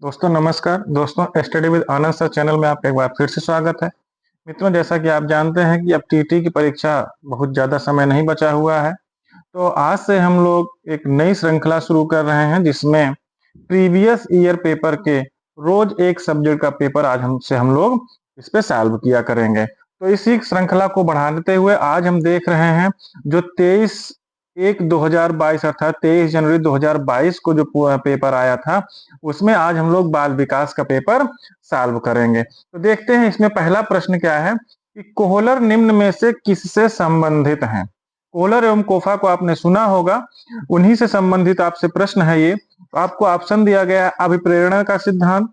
दोस्तों नमस्कार। दोस्तों study with Anand sir channel में आपका एक बार फिर से स्वागत है। मित्रों, जैसा कि आप जानते हैं कि अब टीटी की परीक्षा बहुत ज़्यादा समय नहीं बचा हुआ है। तो आज से हम लोग एक नई श्रृंखला शुरू कर रहे हैं जिसमें प्रीवियस ईयर पेपर के रोज एक सब्जेक्ट का पेपर आज हमसे हम लोग इस पे सॉल्व किया करेंगे। तो इसी श्रृंखला को बढ़ाते हुए आज हम देख रहे हैं जो 23/1/2022 अर्थात 23 जनवरी 2022 को जो पेपर आया था उसमें आज हम लोग बाल विकास का पेपर सॉल्व करेंगे। तो देखते हैं इसमें पहला प्रश्न क्या है कि कोहलर निम्न में से किससे संबंधित हैं। कोहलर एवं कोफा को आपने सुना होगा, उन्हीं से संबंधित आपसे प्रश्न है ये। तो आपको ऑप्शन दिया गया है अभिप्रेरणा का सिद्धांत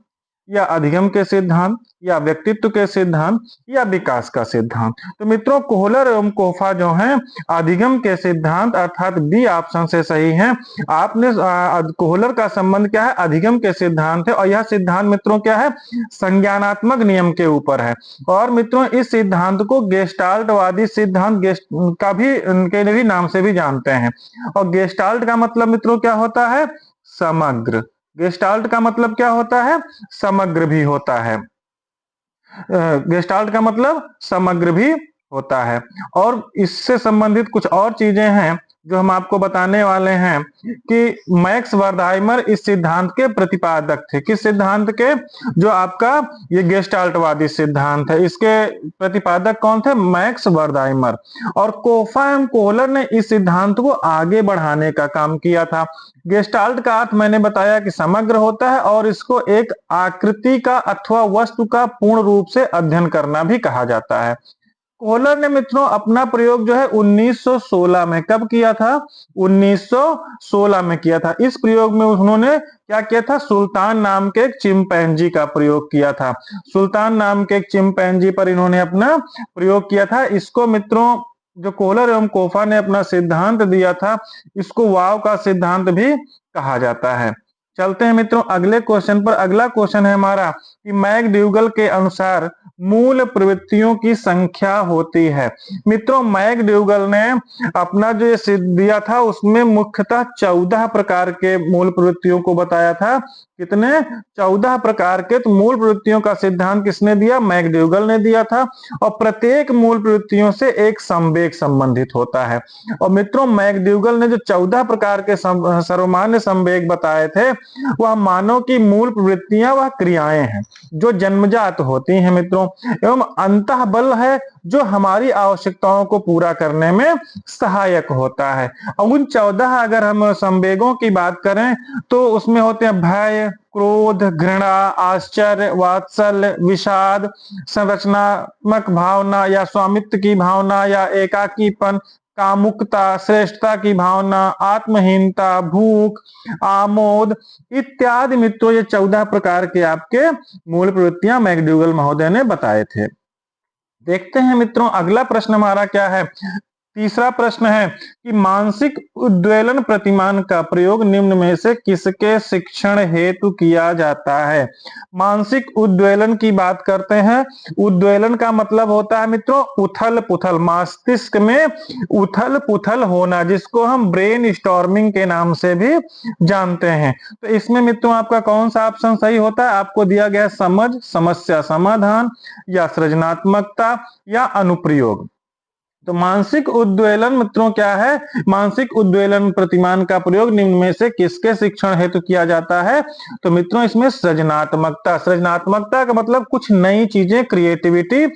या अधिगम के सिद्धांत या व्यक्तित्व के सिद्धांत या विकास का सिद्धांत। तो मित्रों, कोहलर एवं कोफा जो हैं अधिगम के सिद्धांत अर्थात बी ऑप्शन से सही है। आपने कोहलर का संबंध क्या है, अधिगम के सिद्धांत है और यह सिद्धांत मित्रों क्या है, संज्ञानात्मक नियम के ऊपर है। और मित्रों इस सिद्धांत को गेस्टाल्टवादी सिद्धांत का भी के भी नाम से भी जानते हैं। और गेस्टाल्ट का मतलब मित्रों क्या होता है, समग्र। गेस्टाल्ट का मतलब क्या होता है, समग्र भी होता है। गेस्टाल्ट का मतलब समग्र भी होता है। और इससे संबंधित कुछ और चीजें हैं जो हम आपको बताने वाले हैं कि मैक्स वर्दहाइमर इस सिद्धांत के प्रतिपादक थे। किस सिद्धांत के, जो आपका ये गेस्टाल्टवादी सिद्धांत है, इसके प्रतिपादक कौन थे, मैक्स वर्दहाइमर। और कोफा एवं कोहलर ने इस सिद्धांत को आगे बढ़ाने का काम किया था। गेस्टाल्ट का अर्थ मैंने बताया कि समग्र होता है और इसको एक आकृति का अथवा वस्तु का पूर्ण रूप से अध्ययन करना भी कहा जाता है। कोहलर ने मित्रों अपना प्रयोग जो है 1916 में कब किया था, 1916 में किया था। इस प्रयोग में उन्होंने क्या किया था, सुल्तान नाम के एक चिंपैंजी का प्रयोग किया था। सुल्तान नाम के एक चिंपैंजी पर इन्होंने अपना प्रयोग किया था। इसको मित्रों जो कोहलर एवं कोफा ने अपना सिद्धांत दिया था, इसको वाव का सिद्धांत भी कहा जाता है। चलते हैं मित्रों अगले क्वेश्चन पर। अगला क्वेश्चन है हमारा कि मैकड्यूगल के अनुसार मूल प्रवृत्तियों की संख्या होती है। मित्रों मैकड्यूगल ने अपना जो ये सिद्ध दिया था उसमें मुख्यतः 14 प्रकार के मूल प्रवृत्तियों को बताया था। कितने, 14 प्रकार के। तो मूल प्रवृत्तियों का सिद्धांत किसने दिया, मैकड्यूगल ने दिया था। और प्रत्येक मूल प्रवृत्तियों से एक संवेग संबंधित होता है। और मित्रों मैकड्यूगल ने जो 14 प्रकार के सर्वमान्य संवेग बताए थे वह मानव की मूल प्रवृत्तियां वह क्रियाएं हैं जो जन्मजात होती हैं मित्रों, एवं अंतः बल है जो हमारी आवश्यकताओं को पूरा करने में सहायक होता है। और उन 14 अगर हम संवेगों की बात करें तो उसमें होते हैं भय, क्रोध, घृणा, आश्चर्य, वात्सल्य, विषाद, संरचनात्मक भावना या स्वामित्व की भावना या एकाकीपन, कामुकता, श्रेष्ठता की भावना, आत्महीनता, भूख, आमोद इत्यादि। मित्रों ये 14 प्रकार के आपके मूल प्रवृत्तियां मैकड्यूगल महोदय ने बताए थे। देखते हैं मित्रों अगला प्रश्न हमारा क्या है। तीसरा प्रश्न है कि मानसिक उद्वेलन प्रतिमान का प्रयोग निम्न में से किसके शिक्षण हेतु किया जाता है। मानसिक उद्वेलन की बात करते हैं। उद्वेलन का मतलब होता है मित्रों उथल पुथल, मस्तिष्क में उथल पुथल होना, जिसको हम ब्रेन स्टॉर्मिंग के नाम से भी जानते हैं। तो इसमें मित्रों आपका कौन सा ऑप्शन सही होता है, आपको दिया गया समझ, समस्या समाधान या सृजनात्मकता या अनुप्रयोग। तो मानसिक उद्वेलन मित्रों क्या है, मानसिक उद्वेलन प्रतिमान का प्रयोग निम्न में से किसके शिक्षण हेतु किया जाता है। तो मित्रों इसमें सृजनात्मकता, सृजनात्मकता का मतलब कुछ नई चीजें, क्रिएटिविटी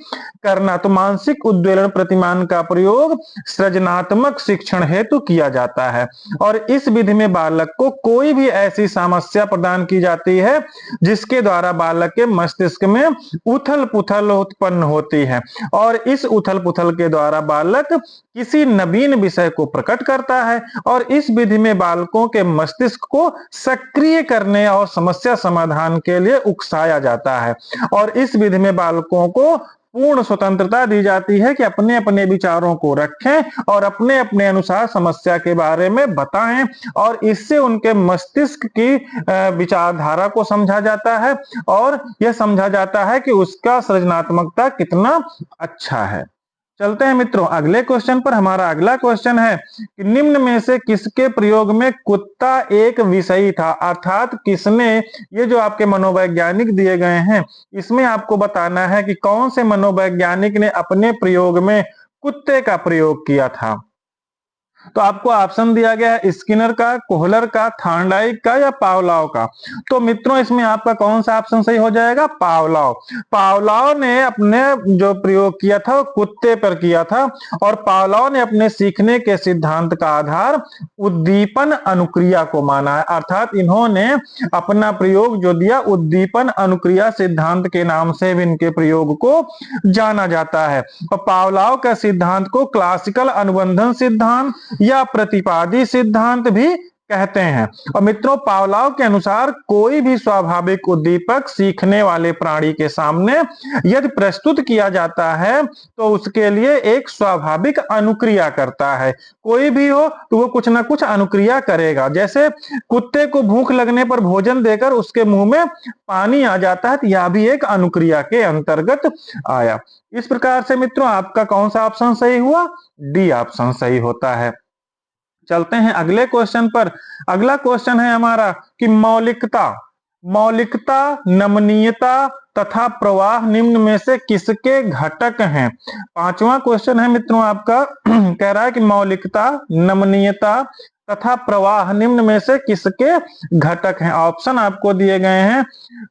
करना। तो मानसिक उद्वेलन प्रतिमान का प्रयोग सृजनात्मक शिक्षण हेतु किया जाता है। और इस विधि में बालक को कोई भी ऐसी समस्या प्रदान की जाती है जिसके द्वारा बालक के मस्तिष्क में उथल पुथल उत्पन्न होती है। और इस उथल पुथल के द्वारा बालक किसी नवीन विषय को प्रकट करता है। और इस विधि में बालकों के मस्तिष्क को सक्रिय करने और समस्या समाधान के लिए उकसाया जाता है। और इस विधि में बालकों को पूर्ण स्वतंत्रता दी जाती है कि अपने अपने विचारों को रखें और अपने अपने अनुसार समस्या के बारे में बताएं। और इससे उनके मस्तिष्क की विचारधारा को समझा जाता है और यह समझा जाता है कि उसका सृजनात्मकता कितना अच्छा है। चलते हैं मित्रों अगले क्वेश्चन पर। हमारा अगला क्वेश्चन है कि निम्न में से किसके प्रयोग में कुत्ता एक विषयी था, अर्थात किसने, ये जो आपके मनोवैज्ञानिक दिए गए हैं इसमें आपको बताना है कि कौन से मनोवैज्ञानिक ने अपने प्रयोग में कुत्ते का प्रयोग किया था। तो आपको ऑप्शन दिया गया है स्किनर का, कोहलर का, थॉर्नडाइक का या पावलॉव का। तो मित्रों इसमें आपका कौन सा ऑप्शन सही हो जाएगा, पावलॉव। पावलॉव ने अपने जो प्रयोग किया था वो कुत्ते पर किया था, और पावलॉव ने अपने सीखने के सिद्धांत का आधार उद्दीपन अनुक्रिया को माना है, अर्थात इन्होंने अपना प्रयोग जो दिया उद्दीपन अनुक्रिया सिद्धांत के नाम से भी इनके प्रयोग को जाना जाता है। और पावलॉव का सिद्धांत को क्लासिकल अनुबंधन सिद्धांत या प्रतिपादी सिद्धांत भी कहते हैं। और मित्रों पावलॉव के अनुसार कोई भी स्वाभाविक उद्दीपक सीखने वाले प्राणी के सामने यदि प्रस्तुत किया जाता है तो उसके लिए एक स्वाभाविक अनुक्रिया करता है। कोई भी हो तो वो कुछ ना कुछ अनुक्रिया करेगा। जैसे कुत्ते को भूख लगने पर भोजन देकर उसके मुंह में पानी आ जाता है, तो यह भी एक अनुक्रिया के अंतर्गत आया। इस प्रकार से मित्रों आपका कौन सा ऑप्शन सही हुआ, डी ऑप्शन सही होता है। चलते हैं अगले क्वेश्चन पर। अगला क्वेश्चन है हमारा कि मौलिकता, मौलिकता, नमनीयता तथा प्रवाह निम्न में से किसके घटक हैं। पांचवा क्वेश्चन है मित्रों आपका कह रहा है कि मौलिकता, नमनीयता तथा प्रवाह निम्न में से किसके घटक हैं। ऑप्शन आपको दिए गए हैं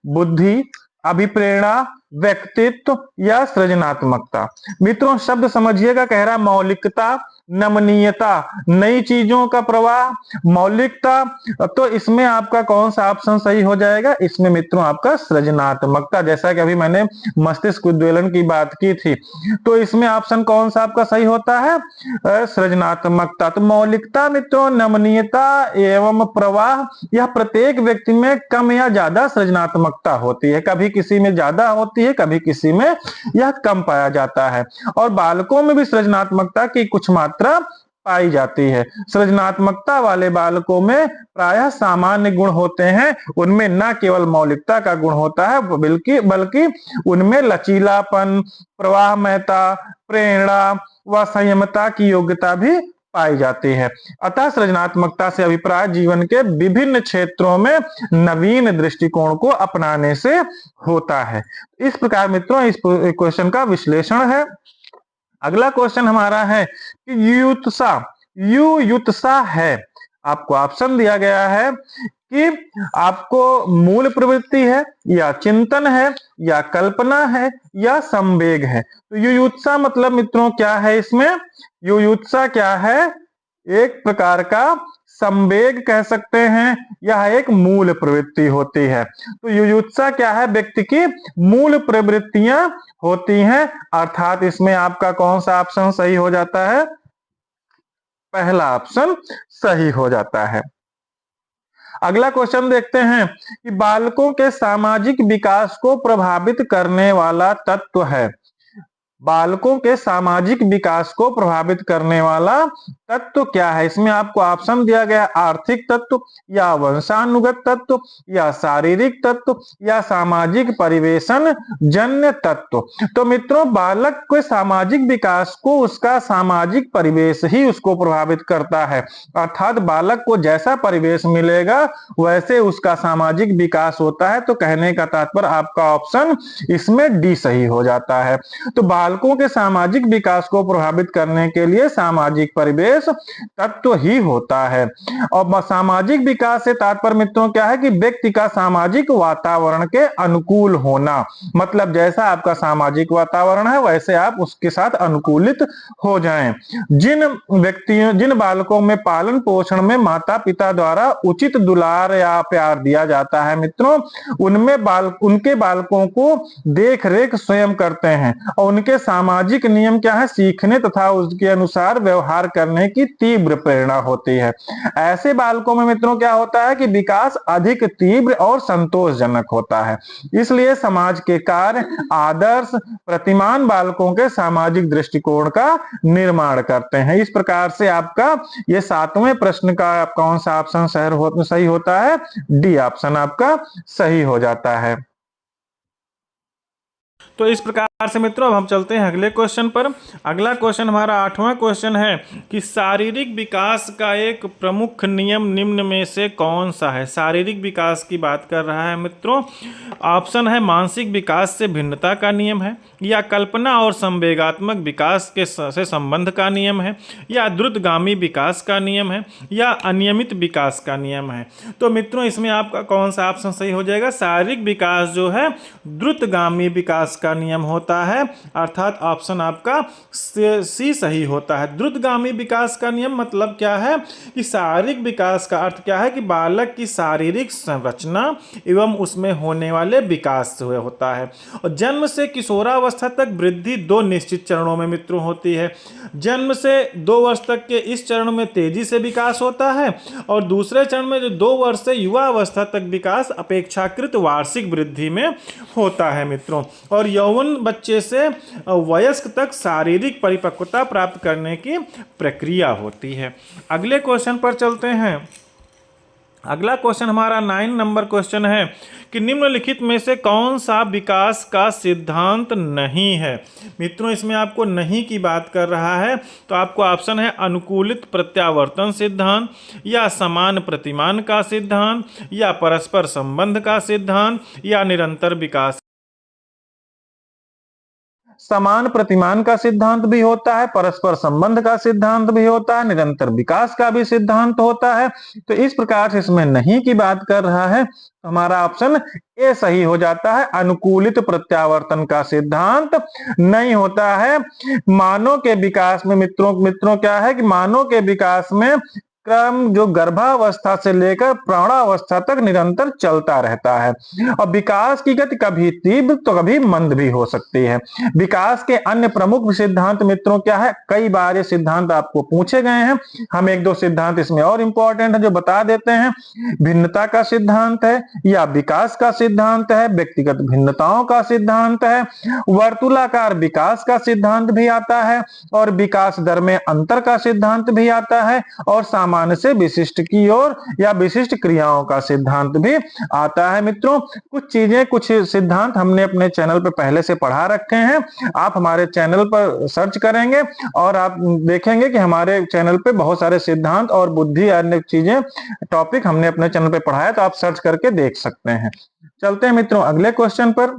बुद्धि, अभिप्रेरणा, व्यक्तित्व या सृजनात्मकता। मित्रों शब्द समझिएगा, कह रहा मौलिकता, नमनीयता, नई चीजों का प्रवाह, मौलिकता, तो इसमें आपका कौन सा ऑप्शन सही हो जाएगा, इसमें मित्रों आपका सृजनात्मकता। जैसा कि अभी मैंने मस्तिष्क उद्वेलन की बात की थी, तो इसमें ऑप्शन कौन सा आपका सही होता है, सृजनात्मकता। तो मौलिकता मित्रों, नमनीयता एवं प्रवाह, यह प्रत्येक व्यक्ति में कम या ज्यादा सृजनात्मकता होती है, कभी किसी में ज्यादा होती है, कभी किसी में यह कम पाया जाता है। और बालकों में भी सृजनात्मकता की कुछ मात्रा पाई जाती है। सृजनात्मकता वाले बालकों में प्रायः सामान्य गुण होते हैं, उनमें न केवल मौलिकता का गुण होता है बल्कि उनमें लचीलापन, प्रवाहमयता, प्रेरणा व संयमता की योग्यता भी पाई जाती है। अतः सृजनात्मकता से अभिप्राय जीवन के विभिन्न क्षेत्रों में नवीन दृष्टिकोण को अपनाने से होता है। इस प्रकार मित्रों इस क्वेश्चन का विश्लेषण है। अगला क्वेश्चन हमारा है कि युयुत्सा है। आपको ऑप्शन दिया गया है कि आपको मूल प्रवृत्ति है या चिंतन है या कल्पना है या संवेग है। तो युयुत्सा मतलब मित्रों क्या है, इसमें युयुत्सा क्या है, एक प्रकार का संवेग कह सकते हैं, यह एक मूल प्रवृत्ति होती है। तो युयुत्सा क्या है, व्यक्ति की मूल प्रवृत्तियां होती हैं, अर्थात इसमें आपका कौन सा ऑप्शन सही हो जाता है, पहला ऑप्शन सही हो जाता है। अगला क्वेश्चन देखते हैं कि बालकों के सामाजिक विकास को प्रभावित करने वाला तत्व है। बालकों के सामाजिक विकास को प्रभावित करने वाला तत्व क्या है। इसमें आपको ऑप्शन दिया गया आर्थिक तत्व या वंशानुगत तत्व या शारीरिक तत्व या सामाजिक परिवेशन जन्य तत्व। तो मित्रों बालक के सामाजिक विकास को उसका सामाजिक परिवेश ही उसको प्रभावित करता है, अर्थात बालक को जैसा परिवेश मिलेगा वैसे उसका सामाजिक विकास होता है। तो कहने का तात्पर्य आपका ऑप्शन इसमें डी सही हो जाता है। तो बालकों के सामाजिक विकास को प्रभावित करने के लिए सामाजिक परिवेश तत्व ही होता है। और सामाजिक विकास से तात्पर्य मित्रों क्या है कि व्यक्ति का सामाजिक वातावरण के अनुकूल होना, मतलब जैसा आपका सामाजिक वातावरण है वैसे आप उसके साथ अनुकूलित हो जाएं। जिन बालकों में पालन पोषण में माता पिता द्वारा उचित दुलार या प्यार दिया जाता है मित्रों, उनके बालकों को देख रेख स्वयं करते हैं और उनके सामाजिक नियम क्या है, सीखने तथा उसके अनुसार व्यवहार करने की तीव्र प्रेरणा होती है। ऐसे बालकों में मित्रों क्या होता है कि विकास अधिक तीव्र और संतोषजनक होता है। इसलिए समाज के कार्य आदर्श प्रतिमान बालकों के सामाजिक दृष्टिकोण का निर्माण करते हैं। इस प्रकार से आपका ये 7वें प्रश्न का कौन सा ऑप्शन सही होता है, डी ऑप्शन आपका सही हो जाता है। तो इस प्रकार से मित्रों अब हम चलते हैं अगले क्वेश्चन पर। अगला क्वेश्चन हमारा 8वां क्वेश्चन है कि शारीरिक विकास का एक प्रमुख नियम निम्न में से कौन सा है। शारीरिक विकास की बात कर रहा है मित्रों। ऑप्शन है मानसिक विकास से भिन्नता का नियम है, या कल्पना और संवेगात्मक विकास के से संबंध का नियम है, या द्रुतगामी विकास का नियम है, या अनियमित विकास का नियम है। तो मित्रों इसमें आपका कौन सा ऑप्शन सही हो जाएगा। शारीरिक विकास जो है द्रुतगामी विकास का नियम होता है, अर्थात ऑप्शन आपका सी सही होता है। द्रुतगामी विकास का नियम मतलब क्या है कि शारीरिक विकास का अर्थ क्या है कि बालक की शारीरिक संरचना एवं उसमें होने वाले विकास से होता है। और जन्म से किशोरावस्था तक वृद्धि 2 निश्चित चरणों में मित्रों होती है। जन्म से 2 वर्ष तक के इस चरण में तेजी से विकास होता है, और दूसरे चरण में जो 2 वर्ष से युवा अवस्था तक विकास अपेक्षाकृत वार्षिक वृद्धि में होता है मित्रों। और यौवन बच्चे से वयस्क तक शारीरिक परिपक्वता प्राप्त करने की प्रक्रिया होती है। अगले क्वेश्चन पर चलते हैं। अगला क्वेश्चन हमारा 9 नंबर क्वेश्चन है कि निम्नलिखित में से कौन सा विकास का सिद्धांत नहीं है। मित्रों इसमें आपको नहीं की बात कर रहा है, तो आपको ऑप्शन है अनुकूलित प्रत्यावर्तन सिद्धांत, या समान प्रतिमान का सिद्धांत, या परस्पर संबंध का सिद्धांत, या निरंतर विकास। समान प्रतिमान का सिद्धांत भी होता है, परस्पर संबंध का सिद्धांत भी होता है, निरंतर विकास का भी सिद्धांत होता है। तो इस प्रकार से इसमें नहीं की बात कर रहा है, तो हमारा ऑप्शन ए सही हो जाता है। अनुकूलित प्रत्यावर्तन का सिद्धांत नहीं होता है। मानव के विकास में मित्रों क्या है कि मानव के विकास में क्रम जो गर्भावस्था से लेकर प्रौढ़ावस्था तक निरंतर चलता रहता है, और विकास की गति कभी तीव्र तो कभी मंद भी हो सकती है। विकास के अन्य प्रमुख सिद्धांत मित्रों क्या है, कई बार ये सिद्धांत आपको पूछे गए हैं, हम 1-2 सिद्धांत इसमें और इंपॉर्टेंट है जो बता देते हैं। भिन्नता का सिद्धांत है, या विकास का सिद्धांत है, व्यक्तिगत भिन्नताओं का सिद्धांत है, वर्तुलाकार विकास का सिद्धांत भी आता है, और विकास दर में अंतर का सिद्धांत भी आता है, और सामान्य से विशिष्ट की ओर या विशिष्ट क्रियाओं का सिद्धांत भी आता है। मित्रों कुछ चीजें कुछ सिद्धांत हमने अपने चैनल पर पहले से पढ़ा रखे हैं, आप हमारे चैनल पर सर्च करेंगे और आप देखेंगे कि हमारे चैनल पे बहुत सारे सिद्धांत और बुद्धि अन्य चीजें टॉपिक हमने अपने चैनल पे पढ़ाया, तो आप सर्च करके देख सकते हैं। चलते हैं मित्रों अगले क्वेश्चन पर।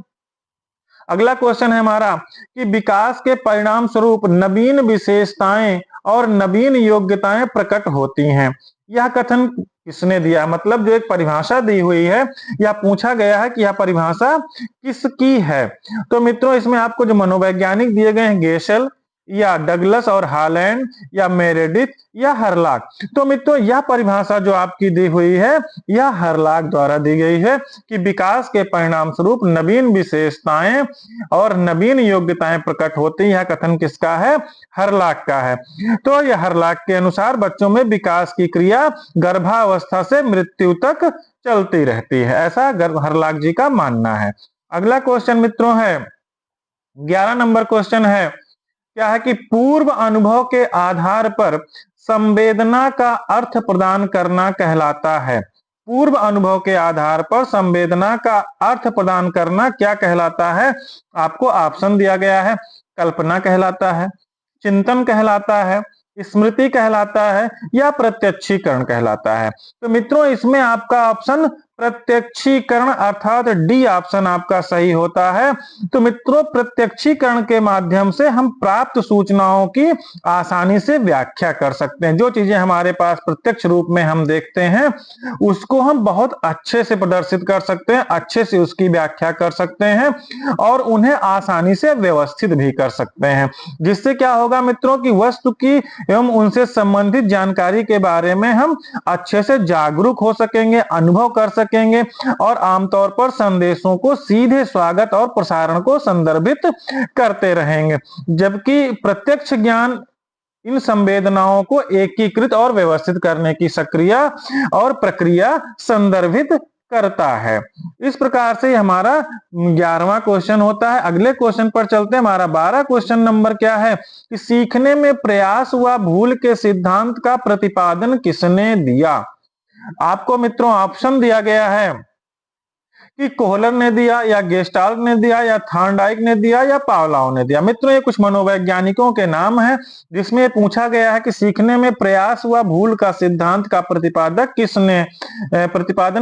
अगला क्वेश्चन है हमारा कि विकास के परिणाम स्वरूप नवीन विशेषताएं और नवीन योग्यताएं प्रकट होती हैं। यह कथन किसने दिया, मतलब जो एक परिभाषा दी हुई है या पूछा गया है कि यह परिभाषा किसकी है। तो मित्रों इसमें आपको जो मनोवैज्ञानिक दिए गए हैं गेशेल, या डगलस और हालैंड, या मेरेडिथ, या हरलाक। तो मित्रों यह परिभाषा जो आपकी दी हुई है यह हरलाक द्वारा दी गई है कि विकास के परिणाम स्वरूप नवीन विशेषताएं और नवीन योग्यताएं प्रकट होती हैं। यह कथन किसका है, हरलाक का है। तो यह हरलाक के अनुसार बच्चों में विकास की क्रिया गर्भावस्था से मृत्यु तक चलती रहती है, ऐसा हरलाक जी का मानना है। अगला क्वेश्चन मित्रों है 11 नंबर क्वेश्चन है, क्या है कि पूर्व अनुभव के आधार पर संवेदना का अर्थ प्रदान करना कहलाता है। पूर्व अनुभव के आधार पर संवेदना का अर्थ प्रदान करना क्या कहलाता है। आपको ऑप्शन दिया गया है, कल्पना कहलाता है, चिंतन कहलाता है, स्मृति कहलाता है, या प्रत्यक्षीकरण कहलाता है। तो मित्रों इसमें आपका ऑप्शन प्रत्यक्षीकरण अर्थात डी ऑप्शन आपका सही होता है। तो मित्रों प्रत्यक्षीकरण के माध्यम से हम प्राप्त सूचनाओं की आसानी से व्याख्या कर सकते हैं। जो चीजें हमारे पास प्रत्यक्ष रूप में हम देखते हैं उसको हम बहुत अच्छे से प्रदर्शित कर सकते हैं, अच्छे से उसकी व्याख्या कर सकते हैं, और उन्हें आसानी से व्यवस्थित भी कर सकते हैं। जिससे क्या होगा मित्रों की वस्तु की एवं उनसे संबंधित जानकारी के बारे में हम अच्छे से जागरूक हो सकेंगे, अनुभव कर सकेंगे, और आमतौर पर संदेशों को सीधे स्वागत और प्रसारण को संदर्भित करते रहेंगे। जबकि प्रत्यक्ष ज्ञान इन संवेदनाओं को एकीकृत और व्यवस्थित करने की सक्रिय और प्रक्रिया संदर्भित करता है। इस प्रकार से हमारा 11वां क्वेश्चन होता है। अगले क्वेश्चन पर चलते हैं। हमारा 12 क्वेश्चन नंबर क्या है कि सीखने में प्रयास व भूल के सिद्धांत का प्रतिपादन किसने दिया। आपको मित्रों ऑप्शन दिया गया है कि कोहलर ने दिया या गेस्टाल्ट ने दिया या थॉर्नडाइक ने दिया या पावलोव ने दिया। मित्रों, ये कुछ मनोवैज्ञानिकों के नाम हैं जिसमें पूछा गया है कि सीखने में प्रयास व भूल का सिद्धांत का प्रतिपादन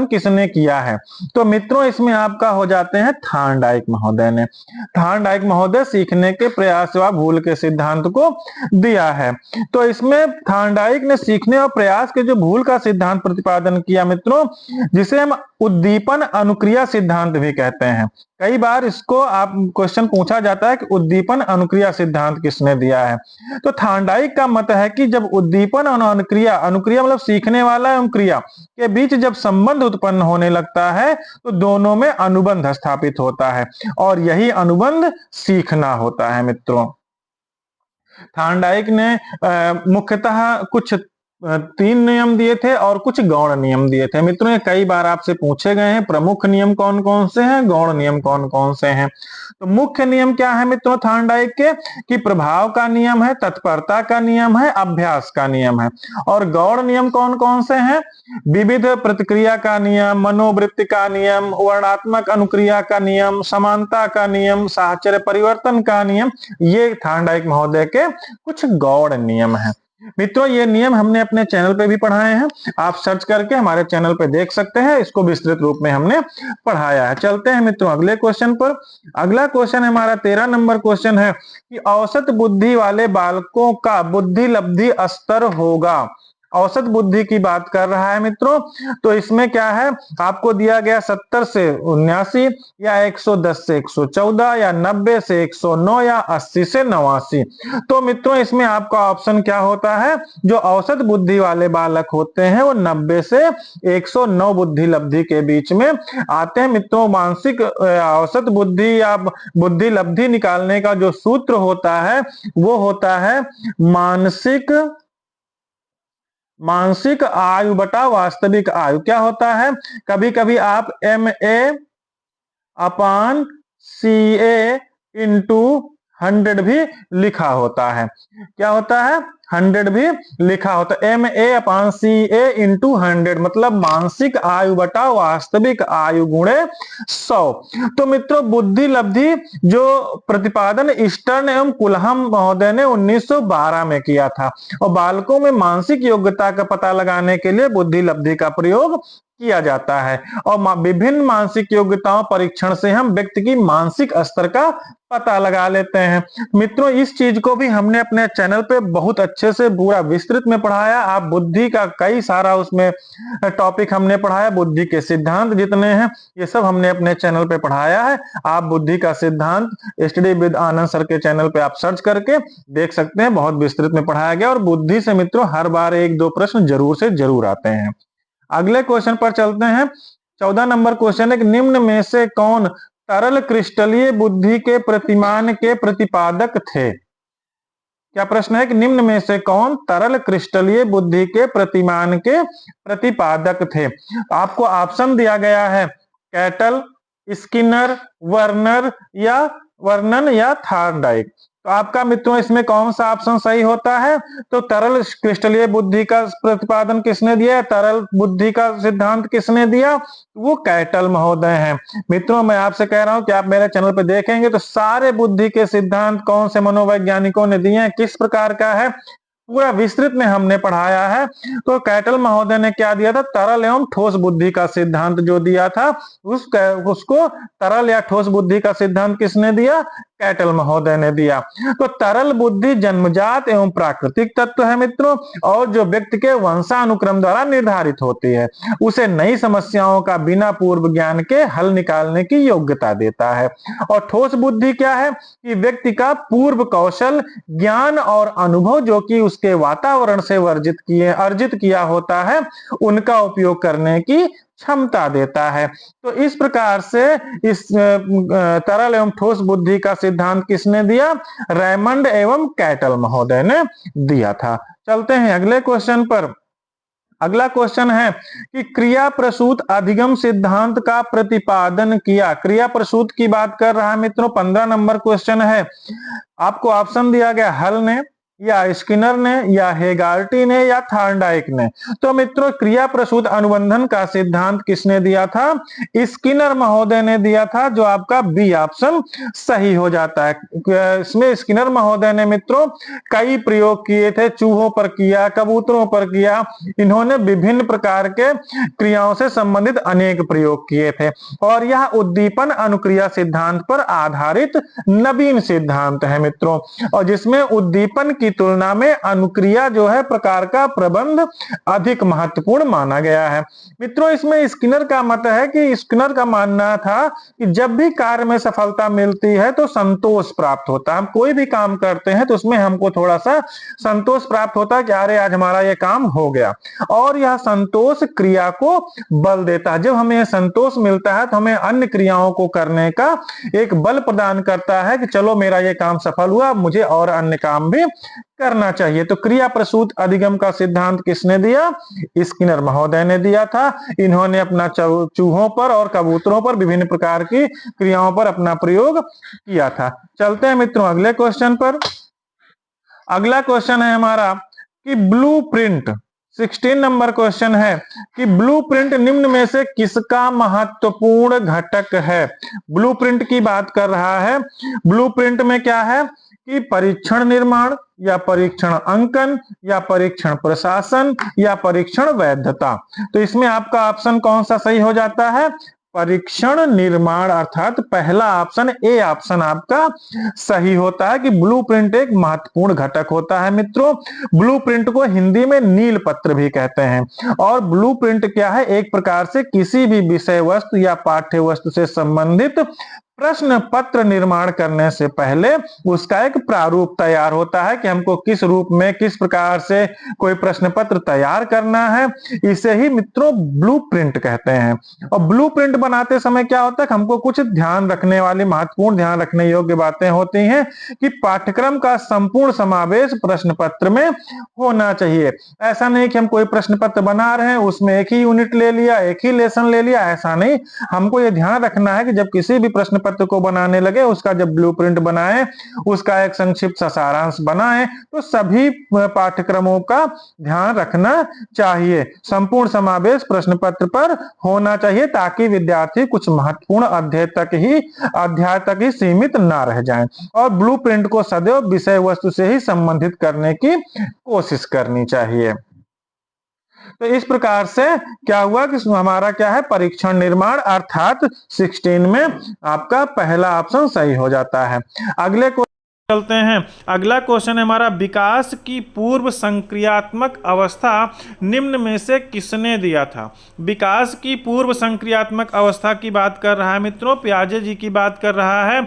किसने किया है। तो मित्रों, इसमें आपका हो जाते हैं थॉर्नडाइक महोदय ने। थॉर्नडाइक महोदय सीखने के प्रयास व भूल के सिद्धांत को दिया है। तो इसमें थॉर्नडाइक ने सीखने और प्रयास के जो भूल का सिद्धांत प्रतिपादन किया मित्रों, जिसे हम उद्दीपन अनुक्रिया सिद्धांत भी कहते हैं। कई बार इसको आप क्वेश्चन पूछा जाता है कि उद्दीपन अनुक्रिया सिद्धांत किसने दिया है। तो थॉर्नडाइक का मत है कि जब उद्दीपन और अनुक्रिया, अनुक्रिया मतलब सीखने वाला एवं क्रिया के बीच जब संबंध उत्पन्न होने लगता है तो दोनों में अनुबंध स्थापित होता है और यही अनुबंध सीखना होता है। मित्रों, थॉर्नडाइक ने मुख्यतः कुछ 3 नियम दिए थे और कुछ गौण नियम दिए थे। मित्रों, ये कई बार आपसे पूछे गए हैं, प्रमुख नियम कौन कौन से हैं, गौण नियम कौन कौन से हैं। तो मुख्य नियम क्या है मित्रों थॉर्नडाइक के, कि प्रभाव का नियम है, तत्परता का नियम है, अभ्यास का नियम है। और गौण नियम कौन कौन से हैं, विविध प्रतिक्रिया का नियम, मनोवृत्ति का नियम, वर्णात्मक अनुक्रिया का नियम, समानता का नियम, साहचर्य परिवर्तन का नियम। ये थॉर्नडाइक महोदय के कुछ गौण नियम हैं। मित्रों, ये नियम हमने अपने चैनल पे भी पढ़ाए हैं, आप सर्च करके हमारे चैनल पे देख सकते हैं, इसको विस्तृत रूप में हमने पढ़ाया है। चलते हैं मित्रों अगले क्वेश्चन पर। अगला क्वेश्चन हमारा 13 नंबर क्वेश्चन है कि औसत बुद्धि वाले बालकों का बुद्धि लब्धि स्तर होगा। औसत बुद्धि की बात कर रहा है मित्रों। तो इसमें क्या है, आपको दिया गया 70 से 79 या 110 से 114 या 90 से 109 या 80 से 89। तो मित्रों, इसमें आपका ऑप्शन क्या होता है, जो औसत बुद्धि वाले बालक होते हैं वो 90 से 109 बुद्धि लब्धि के बीच में आते हैं। मित्रों, मानसिक औसत बुद्धि या बुद्धि लब्धि निकालने का जो सूत्र होता है वो होता है मानसिक आयु बटा वास्तविक आयु। क्या होता है, कभी कभी आप MA/CA इंटू 100 भी लिखा होता है। क्या होता है, 100 भी लिखा होता है। MA/CA इंटू 100 मतलब मानसिक आयु बटा वास्तविक आयु गुणे 100। तो मित्रों, बुद्धि लब्धि जो प्रतिपादन ईस्टर्न एवं कुलहम महोदय ने 1912 में किया था और बालकों में मानसिक योग्यता का पता लगाने के लिए बुद्धि लब्धि का प्रयोग किया जाता है। और विभिन्न मानसिक योग्यताओं परीक्षण से हम व्यक्ति की मानसिक स्तर का पता लगा लेते हैं। मित्रों, इस चीज को भी हमने अपने चैनल पे बहुत अच्छे से पूरा विस्तृत में पढ़ाया। आप बुद्धि का कई सारा उसमें टॉपिक हमने पढ़ाया, बुद्धि के सिद्धांत जितने हैं ये सब हमने अपने चैनल पे पढ़ाया है। आप बुद्धि का सिद्धांत स्टडी विद आनंद सर के चैनल पे आप सर्च करके देख सकते हैं, बहुत विस्तृत में पढ़ाया गया। और बुद्धि से मित्रों हर बार 1-2 प्रश्न जरूर से जरूर आते हैं। अगले क्वेश्चन पर चलते हैं। 14 नंबर क्वेश्चन है कि निम्न में से कौन तरल क्रिस्टलीय बुद्धि के प्रतिमान के प्रतिपादक थे। क्या प्रश्न है कि निम्न में से कौन तरल क्रिस्टलीय बुद्धि के प्रतिमान के प्रतिपादक थे। आपको ऑप्शन दिया गया है कैटल, स्किनर, वर्नन या थॉर्नडाइक। तो आपका मित्रों इसमें कौन सा ऑप्शन सही होता है, तो तरल क्रिस्टलीय बुद्धि का प्रतिपादन किसने दिया, तरल बुद्धि का सिद्धांत किसने दिया, वो कैटल महोदय हैं। मित्रों, मैं आपसे कह रहा हूं कि आप मेरे चैनल पर देखेंगे तो सारे बुद्धि के सिद्धांत कौन से मनोवैज्ञानिकों ने दिए हैं, किस प्रकार का है, पूरा विस्तृत में हमने पढ़ाया है। तो कैटल महोदय ने क्या दिया था, तरल एवं ठोस बुद्धि का सिद्धांत जो दिया था उसको तरल या ठोस बुद्धि का सिद्धांत किसने दिया, कैटल महोदय ने दिया। तो तरल बुद्धि जन्मजात एवं प्राकृतिक तत्व है मित्रों, और जो व्यक्ति के वंशानुक्रम द्वारा निर्धारित होती है, उसे नई समस्याओं का बिना पूर्व ज्ञान के हल निकालने की योग्यता देता है। और ठोस बुद्धि क्या है, कि व्यक्ति का पूर्व कौशल, ज्ञान और अनुभव जो कि उसके वातावरण से अर्जित किया होता है, उनका उपयोग करने की क्षमता देता है। तो इस प्रकार से इस तरल एवं ठोस बुद्धि का सिद्धांत किसने दिया, रेमंड एवं कैटल महोदय ने दिया था। चलते हैं अगले क्वेश्चन पर। अगला क्वेश्चन है कि क्रिया प्रसूत अधिगम सिद्धांत का प्रतिपादन किया। क्रिया प्रसूत की बात कर रहा है मित्रों, 15 नंबर क्वेश्चन है। आपको ऑप्शन दिया गया हल ने, या स्किनर ने, या हेगार्टी ने, या थॉर्नडाइक ने? तो मित्रों, क्रिया प्रसूत अनुबंधन का सिद्धांत किसने दिया था? स्किनर महोदय ने दिया था, जो आपका बी ऑप्शन सही हो जाता है। इसमें स्किनर महोदय ने मित्रों कई प्रयोग किए थे, चूहों पर किया, कबूतरों पर किया। इन्होंने विभिन्न प्रकार के क्रियाओं से संबंधित अनेक प्रयोग किए थे और यह उद्दीपन अनुक्रिया सिद्धांत पर आधारित नवीन सिद्धांत है मित्रों, और जिसमें उद्दीपन की तुलना में अनुक्रिया जो है प्रकार का प्रबंध अधिक महत्वपूर्ण माना गया है। मित्रों, इसमें स्किनर का मत है कि स्किनर का मानना था कि जब भी कार्य में सफलता मिलती है तो संतोष प्राप्त होता है। हम कोई भी काम करते हैं तो उसमें हमको थोड़ा सा संतोष प्राप्त होता है कि अरे आज हमारा ये काम हो गया, और यह संतोष क्रिया को बल देता है। जब हमें संतोष मिलता है तो हमें अन्य क्रियाओं को करने का एक बल प्रदान करता है कि चलो मेरा ये काम सफल हुआ, मुझे और अन्य काम भी करना चाहिए। तो क्रिया प्रसूत अधिगम का सिद्धांत किसने दिया? स्किनर महोदय ने दिया था। इन्होंने अपना चूहों पर और कबूतरों पर विभिन्न प्रकार की क्रियाओं पर अपना प्रयोग किया था। चलते हैं मित्रों अगले क्वेश्चन पर। अगला क्वेश्चन है हमारा कि ब्लूप्रिंट, 16 नंबर क्वेश्चन है कि ब्लूप्रिंट निम्न में से किसका महत्वपूर्ण घटक है? ब्लूप्रिंट की बात कर रहा है। ब्लूप्रिंट में क्या है कि परीक्षण निर्माण, या परीक्षण अंकन, या परीक्षण प्रशासन, या परीक्षण वैधता। तो इसमें आपका ऑप्शन कौन सा सही हो जाता है? परीक्षण निर्माण, अर्थात पहला ऑप्शन ए ऑप्शन आपका सही होता है कि ब्लूप्रिंट एक महत्वपूर्ण घटक होता है। मित्रों, ब्लूप्रिंट को हिंदी में नील पत्र भी कहते हैं, और ब्लूप्रिंट क्या है? एक प्रकार से किसी भी विषय वस्तु या पाठ्य वस्तु से संबंधित प्रश्न पत्र निर्माण करने से पहले उसका एक प्रारूप तैयार होता है कि हमको किस रूप में, किस प्रकार से कोई प्रश्न पत्र तैयार करना है। इसे ही मित्रों ब्लूप्रिंट कहते हैं। और ब्लूप्रिंट बनाते समय क्या होता है कि हमको कुछ ध्यान रखने वाली, महत्वपूर्ण ध्यान रखने योग्य बातें होती हैं कि पाठ्यक्रम का संपूर्ण समावेश प्रश्न पत्र में होना चाहिए। ऐसा नहीं कि हम कोई प्रश्न पत्र बना रहे हैं, उसमें एक ही यूनिट ले लिया, एक ही लेसन ले लिया, ऐसा नहीं। हमको ये ध्यान रखना है कि जब किसी भी प्रश्न पत्र को बनाने लगे, उसका जब ब्लूप्रिंट बनाए, उसका एक संक्षिप्त सारांश बनाए, तो सभी पाठ्यक्रमों का ध्यान रखना चाहिए। संपूर्ण समावेश प्रश्न पत्र पर होना चाहिए ताकि विद्यार्थी कुछ महत्वपूर्ण अध्याय तक ही सीमित ना रह जाएं, और ब्लूप्रिंट को सदैव विषय वस्तु से ही संबंधित करने की कोशिश करनी चाहिए। तो इस प्रकार से क्या हुआ कि हमारा क्या है? परीक्षण निर्माण, अर्थात 16 में आपका पहला ऑप्शन सही हो जाता है। अगले को चलते हैं। अगला क्वेश्चन है हमारा, विकास की पूर्व संक्रियात्मक अवस्था निम्न में से किसने दिया था? विकास की पूर्व संक्रियात्मक अवस्था की बात कर रहा है मित्रों, पियाजे जी की बात कर रहा है।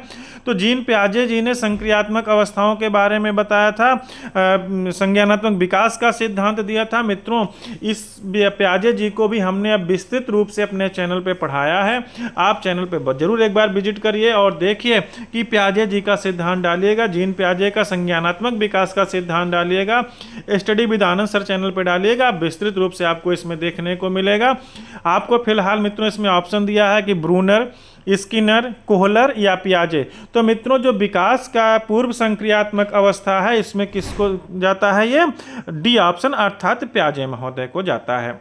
तो जीन पियाजे जी ने संक्रियात्मक अवस्थाओं के बारे में बताया था, संज्ञानात्मक विकास का सिद्धांत दिया था। मित्रों, इस पियाजे जी को भी हमने अब विस्तृत रूप से अपने चैनल पे पढ़ाया है। आप चैनल पे जरूर एक बार विजिट करिए और देखिए कि पियाजे जी का सिद्धांत डालिएगा, जीन पियाजे का संज्ञानात्मक विकास का सिद्धांत डालिएगा, study with Anand sir channel पर डालिएगा, विस्तृत रूप से आपको इसमें देखने को मिलेगा। आपको फिलहाल मित्रों इसमें ऑप्शन दिया है कि ब्रूनर, स्किनर, कोहलर या पियाजे। तो मित्रों, जो विकास का पूर्व संक्रियात्मक अवस्था है, इसमें किसको जाता है? ये डी ऑप्शन, अर्थात पियाजे महोदय को जाता है।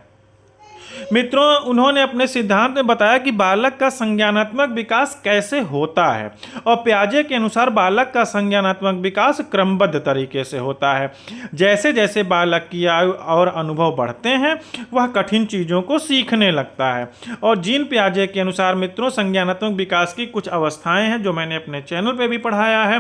मित्रों, उन्होंने अपने सिद्धांत में बताया कि बालक का संज्ञानात्मक विकास कैसे होता है, और पियाजे के अनुसार बालक का संज्ञानात्मक विकास क्रमबद्ध तरीके से होता है। जैसे जैसे बालक की आयु और अनुभव बढ़ते हैं, वह कठिन चीज़ों को सीखने लगता है। और जीन पियाजे के अनुसार मित्रों, संज्ञानात्मक विकास की कुछ अवस्थाएं हैं जो मैंने अपने चैनल पे भी पढ़ाया है।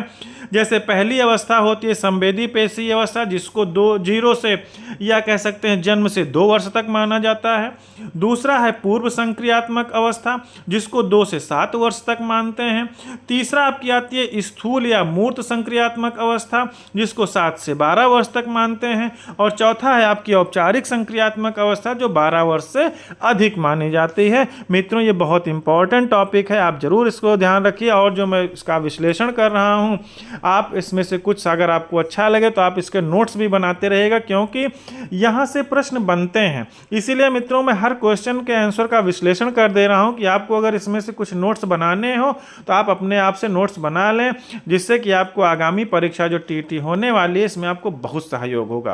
जैसे पहली अवस्था होती है संवेदी पेशी अवस्था, जिसको 0 से या कह सकते हैं जन्म से 2 वर्ष तक माना जाता है। दूसरा है पूर्व संक्रियात्मक अवस्था, जिसको 2 से 7 वर्ष तक मानते हैं। तीसरा आपकी आती है स्थूल या मूर्त संक्रियात्मक अवस्था, जिसको 7 से 12 वर्ष तक मानते हैं। और चौथा है आपकी औपचारिक संक्रियात्मक अवस्था, जो 12 वर्ष से अधिक मानी जाती है। मित्रों, ये बहुत इंपॉर्टेंट टॉपिक है, आप जरूर इसको ध्यान रखिए। और जो मैं इसका विश्लेषण कर रहा हूँ, आप इसमें से कुछ अगर आपको अच्छा लगे तो आप इसके नोट्स भी बनाते रहिएगा, क्योंकि यहाँ से प्रश्न बनते हैं। इसीलिए मित्रों, मैं हर हर क्वेश्चन के आंसर का विश्लेषण कर दे रहा हूं कि आपको अगर इसमें से कुछ नोट्स बनाने हो तो आप अपने आप से नोट्स बना लें, जिससे कि आपको आगामी परीक्षा जो टीटी होने वाली है इसमें आपको बहुत सहयोग होगा।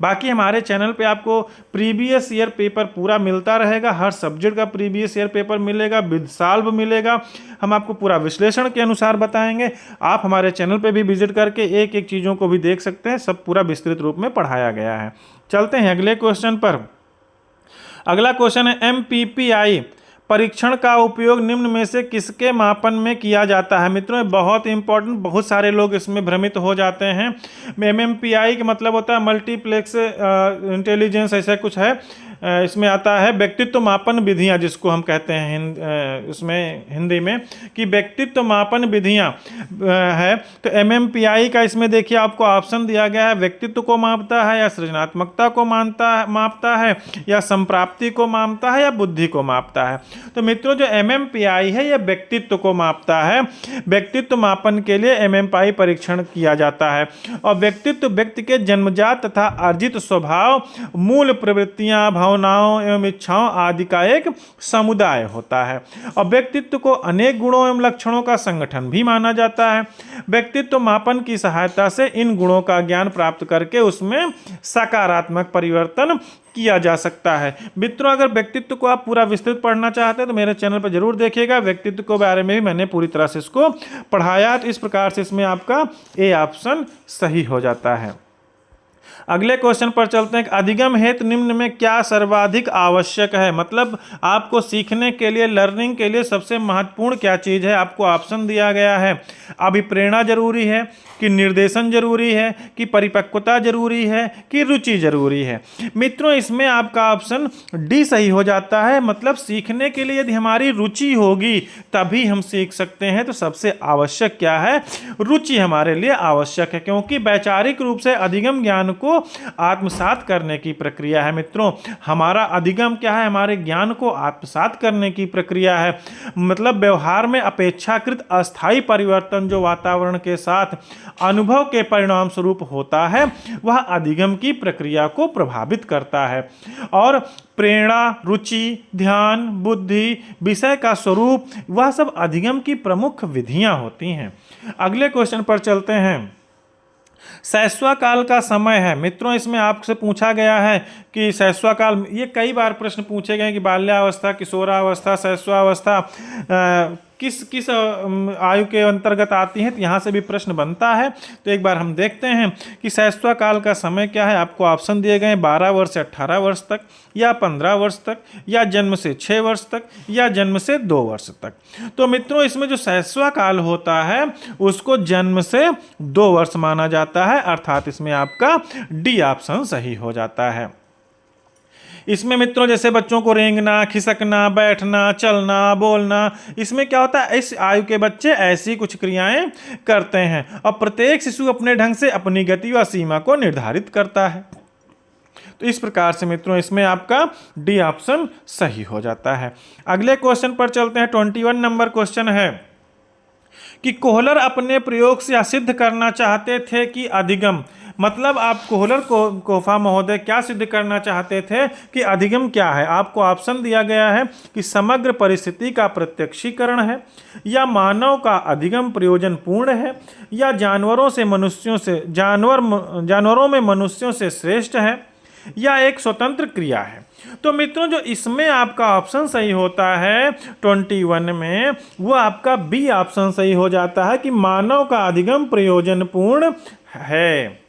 बाकी हमारे चैनल पे आपको प्रीवियस ईयर पेपर पूरा मिलता रहेगा, हर सब्जेक्ट का प्रीवियस ईयर पेपर मिलेगा, विद सॉल्व मिलेगा। हम आपको पूरा विश्लेषण के अनुसार बताएंगे। आप हमारे चैनल पे भी विजिट करके एक एक चीज़ों को भी देख सकते हैं, सब पूरा विस्तृत रूप में पढ़ाया गया है। चलते हैं अगले क्वेश्चन पर। अगला क्वेश्चन है MPPI परीक्षण का उपयोग निम्न में से किसके मापन में किया जाता है। मित्रों ये बहुत इंपॉर्टेंट, बहुत सारे लोग इसमें भ्रमित हो जाते हैं। MMPI का मतलब होता है मल्टीप्लेक्स इंटेलिजेंस, ऐसा कुछ है। इसमें आता है व्यक्तित्व मापन विधियां, जिसको हम कहते हैं इसमें हिंदी में कि व्यक्तित्व मापन विधियां है। तो MMPI का इसमें देखिए आपको ऑप्शन दिया गया है, व्यक्तित्व को मापता है या सृजनात्मकता को मापता है या संप्राप्ति को मापता है या बुद्धि को मापता है। तो मित्रों जो MMPI है यह व्यक्तित्व को मापता है। व्यक्तित्व मापन के लिए MMPI परीक्षण किया जाता है। और व्यक्तित्व व्यक्ति के जन्मजात तथा अर्जित स्वभाव, मूल प्रवृत्तियां, भावनाओं एवं इच्छाओं आदि का एक समुदाय होता है। और व्यक्तित्व को अनेक गुणों एवं लक्षणों का संगठन भी माना जाता है। व्यक्तित्व मापन की सहायता से इन गुणों का ज्ञान प्राप्त करके उसमें सकारात्मक परिवर्तन किया जा सकता है। मित्रों अगर व्यक्तित्व को आप पूरा विस्तृत पढ़ना चाहते हैं तो मेरे चैनल पर जरूर देखिएगा। व्यक्तित्व के बारे में भी मैंने पूरी तरह से इसको पढ़ाया। तो इस प्रकार से इसमें आपका ए ऑप्शन सही हो जाता है। अगले क्वेश्चन पर चलते हैं। अधिगम हेतु निम्न में क्या सर्वाधिक आवश्यक है। मतलब आपको सीखने के लिए, लर्निंग के लिए सबसे महत्वपूर्ण क्या चीज़ है। आपको ऑप्शन दिया गया है, अभिप्रेरणा जरूरी है कि निर्देशन जरूरी है कि परिपक्वता जरूरी है कि रुचि जरूरी है। मित्रों इसमें आपका ऑप्शन डी सही हो जाता है। मतलब सीखने के लिए यदि हमारी रुचि होगी तभी हम सीख सकते हैं। तो सबसे आवश्यक क्या है, रुचि हमारे लिए आवश्यक है, क्योंकि वैचारिक रूप से अधिगम ज्ञान को आत्मसात करने की प्रक्रिया है। मित्रों हमारा अधिगम क्या है, हमारे ज्ञान को आत्मसात करने की प्रक्रिया है। मतलब व्यवहार में अपेक्षाकृत अस्थायी परिवर्तन जो वातावरण के साथ अनुभव के परिणाम स्वरूप होता है वह अधिगम की प्रक्रिया को प्रभावित करता है। और प्रेरणा, रुचि, ध्यान, बुद्धि, विषय का स्वरूप, वह सब अधिगम की प्रमुख विधियां होती हैं। अगले क्वेश्चन पर चलते हैं। शैशव काल का समय है। मित्रों इसमें आपसे पूछा गया है कि शैशव काल, ये कई बार प्रश्न पूछे गए कि बाल्यावस्था, किशोरावस्था, शैशवावस्था किस आयु के अंतर्गत आती हैं। तो यहाँ से भी प्रश्न बनता है। तो एक बार हम देखते हैं कि शैशव काल का समय क्या है। आपको ऑप्शन दिए गए 12 वर्ष से 18 वर्ष तक या 15 वर्ष तक या जन्म से 6 वर्ष तक या जन्म से 2 वर्ष तक। तो मित्रों इसमें जो शैशव काल होता है उसको जन्म से 2 वर्ष माना जाता है, अर्थात इसमें आपका डी ऑप्शन सही हो जाता है। इसमें मित्रों जैसे बच्चों को रेंगना, खिसकना, बैठना, चलना, बोलना, इसमें क्या होता है, इस आयु के बच्चे ऐसी कुछ क्रियाएं करते हैं। और प्रत्येक शिशु अपने ढंग से अपनी गति व सीमा को निर्धारित करता है। तो इस प्रकार से मित्रों इसमें आपका डी ऑप्शन सही हो जाता है। अगले क्वेश्चन पर चलते हैं। 21 नंबर क्वेश्चन है कि कोहलर अपने प्रयोग से सिद्ध करना चाहते थे कि अधिगम, मतलब आप कोहलर कोफा महोदय क्या सिद्ध करना चाहते थे कि अधिगम क्या है। आपको ऑप्शन दिया गया है कि समग्र परिस्थिति का प्रत्यक्षीकरण है, या मानव का अधिगम प्रयोजन पूर्ण है, या जानवरों में मनुष्यों से श्रेष्ठ है, या एक स्वतंत्र क्रिया है। तो मित्रों जो इसमें आपका ऑप्शन सही होता है 21 में, वो आपका बी ऑप्शन सही हो जाता है कि मानव का अधिगम प्रयोजन पूर्ण है।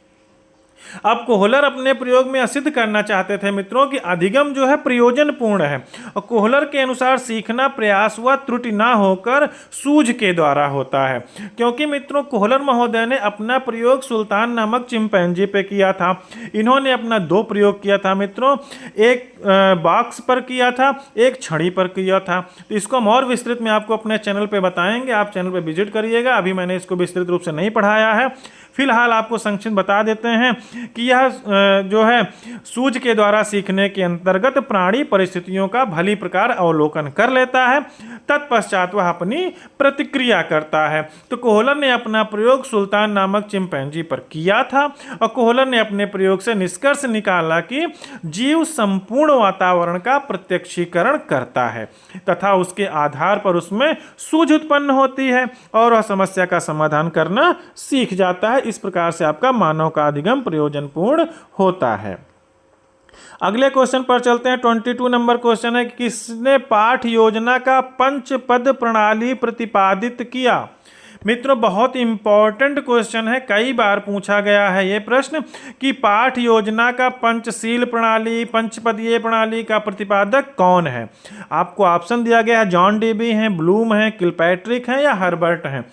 अब कोहलर अपने प्रयोग में सिद्ध करना चाहते थे मित्रों कि अधिगम जो है प्रयोजन पूर्ण है। और कोहलर के अनुसार सीखना प्रयास व त्रुटि ना होकर सूझ के द्वारा होता है। क्योंकि मित्रों कोहलर महोदय ने अपना प्रयोग सुल्तान नामक चिंपैंजी पे किया था। इन्होंने अपना 2 प्रयोग किया था मित्रों, एक बॉक्स पर किया था, एक छड़ी पर किया था। तो इसको हम और विस्तृत में आपको अपने चैनल पे बताएंगे, आप चैनल पे विजिट करिएगा। अभी मैंने इसको विस्तृत रूप से नहीं पढ़ाया है। फिलहाल आपको संक्षिप्त बता देते हैं कि यह जो है सूझ के द्वारा सीखने के अंतर्गत प्राणी परिस्थितियों का भली प्रकार अवलोकन कर लेता है, तत्पश्चात वह अपनी प्रतिक्रिया करता है। तो कोहलर ने अपना प्रयोग सुल्तान नामक चिंपैंजी पर किया था और कोहलर ने अपने प्रयोग से निष्कर्ष निकाला कि जीव संपूर्ण वातावरण का प्रत्यक्षीकरण करता है तथा उसके आधार पर उसमें सूझ उत्पन्न होती है और वह समस्या का समाधान करना सीख जाता है। इस प्रकार से आपका मानव का अधिगम प्रयोजनपूर्ण होता है। अगले क्वेश्चन पर चलते हैं। 22 नंबर क्वेश्चन है कि किसने पाठ योजना का पंचपद प्रणाली प्रतिपादित किया। मित्रों बहुत इंपॉर्टेंट क्वेश्चन है, कई बार पूछा गया है ये प्रश्न कि पाठ योजना का पंचशील प्रणाली पंचपदीय प्रणाली का प्रतिपादक कौन है। आपको ऑप्शन दिया गया है, जॉन डेवी हैं, ब्लूम हैं, किलपैट्रिक हैं या हर्बर्ट हैं।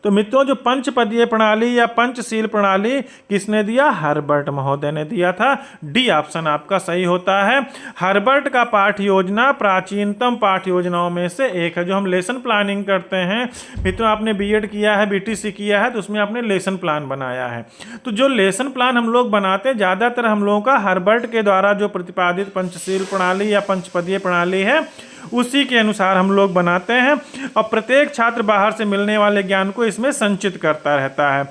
तो मित्रों जो पंचपदीय प्रणाली या पंचशील प्रणाली किसने दिया, हर्बर्ट महोदय ने दिया था। डी ऑप्शन आपका सही होता है। हर्बर्ट का पाठ योजना प्राचीनतम पाठ योजनाओं में से एक है। जो हम लेसन प्लानिंग करते हैं मित्रों, आपने बीएड किया है, बीटीसी किया है, तो उसमें आपने लेसन प्लान बनाया है। तो जो लेसन प्लान हम लोग बनाते हैं ज़्यादातर हम लोगों का हर्बर्ट के द्वारा जो प्रतिपादित पंचशील प्रणाली या पंचपदीय प्रणाली है उसी के अनुसार हम लोग बनाते हैं और प्रत्येक छात्र बाहर से मिलने वाले ज्ञान को इसमें संचित करता रहता है।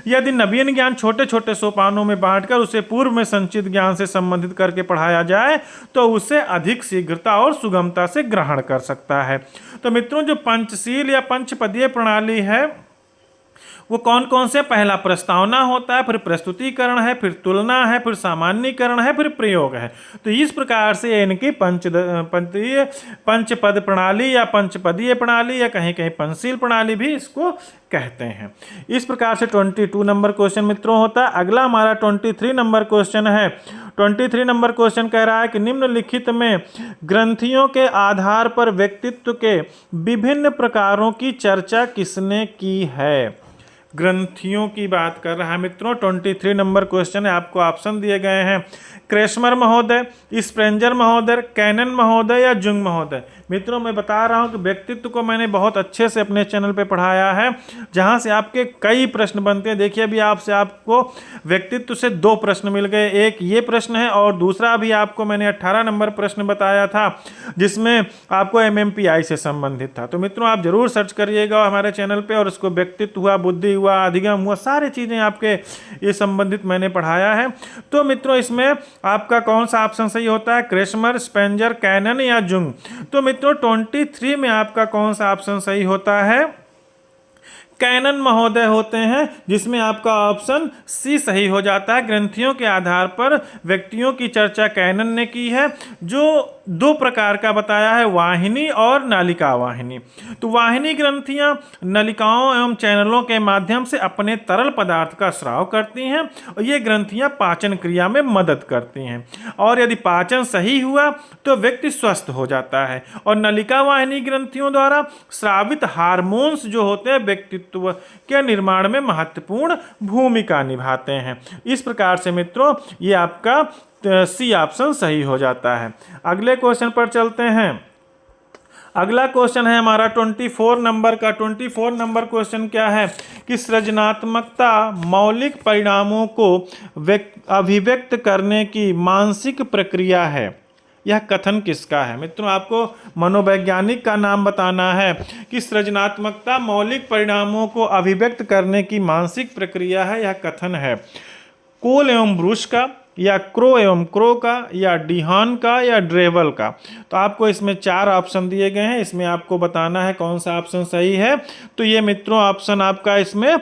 यदि नवीन ज्ञान छोटे छोटे सोपानों में बांटकर उसे पूर्व में संचित ज्ञान से संबंधित करके पढ़ाया जाए तो उसे अधिक शीघ्रता और सुगमता से ग्रहण कर सकता है। तो मित्रों जो पंचशील या पंचपदीय प्रणाली है वो कौन कौन से, पहला प्रस्तावना होता है, फिर प्रस्तुतिकरण है, फिर तुलना है, फिर सामान्यीकरण है, फिर प्रयोग है। तो इस प्रकार से इनकी पंचपद प्रणाली या पंचपदीय प्रणाली या कहीं कहीं पंचशील प्रणाली भी इसको कहते हैं। इस प्रकार से 22 नंबर क्वेश्चन मित्रों होता है। अगला हमारा 23 नंबर क्वेश्चन है। 23 नंबर क्वेश्चन कह रहा है कि निम्नलिखित में ग्रंथियों के आधार पर व्यक्तित्व के विभिन्न प्रकारों की चर्चा किसने की है। ग्रंथियों की बात कर रहा है मित्रों। 23 नंबर क्वेश्चन है। आपको ऑप्शन दिए गए हैं, क्रेस्मर महोदय, स्प्रेंजर महोदय, कैनन महोदय या जुंग महोदय। मित्रों मैं बता रहा हूं कि व्यक्तित्व को मैंने बहुत अच्छे से अपने चैनल पे पढ़ाया है, जहां से आपके कई प्रश्न बनते हैं। देखिए अभी आपको व्यक्तित्व से 2 प्रश्न मिल गए, एक ये प्रश्न है और दूसरा भी आपको मैंने 18 नंबर प्रश्न बताया था जिसमें आपको MMPI से संबंधित था। तो मित्रों आप जरूर सर्च करिएगा हमारे चैनल पे और उसको व्यक्तित्व हुआ, बुद्धि हुआ, अधिगम हुआ, सारी चीज़ें आपके ये संबंधित मैंने पढ़ाया है। तो मित्रों इसमें आपका कौन सा ऑप्शन सही होता है, क्रेस्मर, स्पेंजर, कैनन या जुंग। तो मित्रों 23 में आपका कौन सा ऑप्शन सही होता है, कैनन महोदय होते हैं, जिसमें आपका ऑप्शन सी सही हो जाता है। ग्रंथियों के आधार पर व्यक्तियों की चर्चा कैनन ने की है, जो 2 प्रकार का बताया है, वाहिनी और नालिका वाहिनी। तो वाहिनी ग्रंथियां नलिकाओं एवं चैनलों के माध्यम से अपने तरल पदार्थ का स्राव करती हैं और ये ग्रंथियां पाचन क्रिया में मदद करती हैं और यदि पाचन सही हुआ तो व्यक्ति स्वस्थ हो जाता है। और नलिका वाहिनी ग्रंथियों द्वारा स्रावित हार्मोन्स जो होते हैं व्यक्तित्व के निर्माण में महत्वपूर्ण भूमिका निभाते हैं। इस प्रकार से मित्रों ये आपका सी ऑप्शन सही हो जाता है। अगले क्वेश्चन पर चलते हैं। अगला क्वेश्चन है हमारा 24 नंबर का। 24 नंबर क्वेश्चन क्या है कि सृजनात्मकता मौलिक परिणामों को अभिव्यक्त करने की मानसिक प्रक्रिया है। यह कथन किसका है। मित्रों आपको मनोवैज्ञानिक का नाम बताना है कि सृजनात्मकता मौलिक परिणामों को अभिव्यक्त करने की मानसिक प्रक्रिया है। यह कथन है कोल एवं ब्रूस का या क्रो एवं क्रो का या डिहान का या ड्रेवल का। तो आपको इसमें 4 ऑप्शन दिए गए हैं, इसमें आपको बताना है कौन सा ऑप्शन सही है। तो ये मित्रों ऑप्शन आपका इसमें